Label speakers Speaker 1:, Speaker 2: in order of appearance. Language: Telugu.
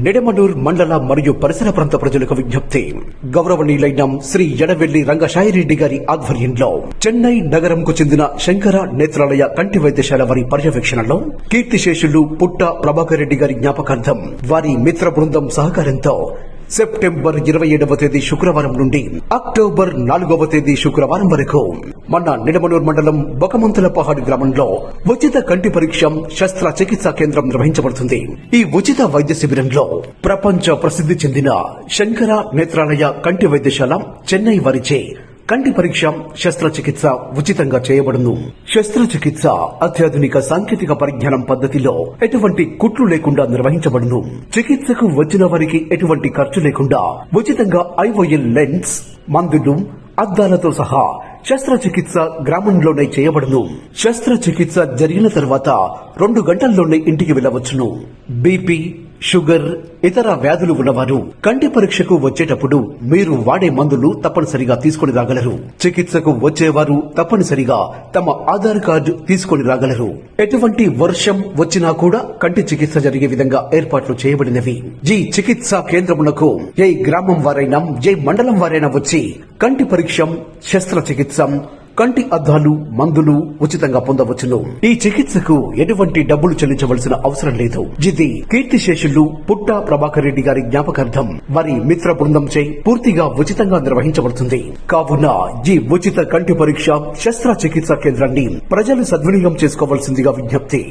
Speaker 1: నిడమనూర్ మండల మరియు పరిసర ప్రాంత ప్రజలకు విజ్ఞప్తి. గౌరవనీయులైన శ్రీ ఎడవెల్లి రంగశాయిరెడ్డి గారి ఆధ్వర్యంలో చెన్నై నగరంకు చెందిన శంకర నేత్రాలయ కంటి వైద్యశాల వారి పర్యవేక్షణలో కీర్తిశేషులు పుట్ట ప్రభాకర్ రెడ్డి గారి జ్ఞాపకార్థం వారి మిత్ర బృందం సహకారంతో సెప్టెంబర్ 27వ తేదీ శుక్రవారం నుండి అక్టోబర్ 4వ తేదీ శుక్రవారం వరకు మన నిడమనూర్ మండలం బొకమంతులపహాడ్ గ్రామంలో ఉచిత కంటి పరీక్ష శస్త్రచికిత్సా కేంద్రం నిర్వహించబడుతుంది. ఈ ఉచిత వైద్య శిబిరంలో ప్రపంచ ప్రసిద్ధి చెందిన శంకర నేత్రాలయ కంటి వైద్యశాల చెన్నై వారిచే కంటి పరీక్ష శస్త్రచికిత్స ఉచితంగా చేయబడును. శస్త్రచికిత్స అత్యాధునిక సాంకేతిక పరిజ్ఞానం పద్ధతిలో ఎటువంటి కుట్లు లేకుండా నిర్వహించబడును. చికిత్సకు వచ్చిన వారికి ఎటువంటి ఖర్చు లేకుండా ఉచితంగా ఐఓఎల్ లెన్స్, మందులు, అద్దాలతో సహా శస్త్రచికిత్స గ్రామంలోనే చేయబడును. శస్త్రచికిత్స జరిగిన తర్వాత 2 గంటల్లోనే ఇంటికి వెళ్లవచ్చును. బీపీ, షుగర్, ఇతర వ్యాధులు ఉన్నవారు కంటి పరీక్షకు వచ్చేటప్పుడు మీరు వాడే మందులు తప్పనిసరిగా తీసుకుని రాగలరు. చికిత్సకు వచ్చేవారు తప్పనిసరిగా తమ ఆధార్ కార్డు తీసుకుని రాగలరు. ఎటువంటి వర్షం వచ్చినా కూడా కంటి చికిత్స జరిగే విధంగా ఏర్పాట్లు చేయబడినవి. ఈ చికిత్సా కేంద్రమునకు ఏ గ్రామం వారైనా ఏ మండలం వారైనా వచ్చి కంటి పరీక్ష, శస్త్రచికిత్స, కంటి అద్దాలు, మందులు ఉచితంగా పొందవచ్చును. ఈ చికిత్సకు ఎటువంటి డబ్బులు చెల్లించవలసిన అవసరం లేదు. ఇది కీర్తిశేషులు పుట్ట ప్రభాకర్ రెడ్డి గారి జ్ఞాపకార్థం వారి మిత్ర బృందంచే పూర్తిగా ఉచితంగా నిర్వహించబడుతుంది. కావున ఈ ఉచిత కంటి పరీక్ష శస్త్రచికిత్సా కేంద్రాన్ని ప్రజలు సద్వినియోగం చేసుకోవాల్సిందిగా విజ్ఞప్తి.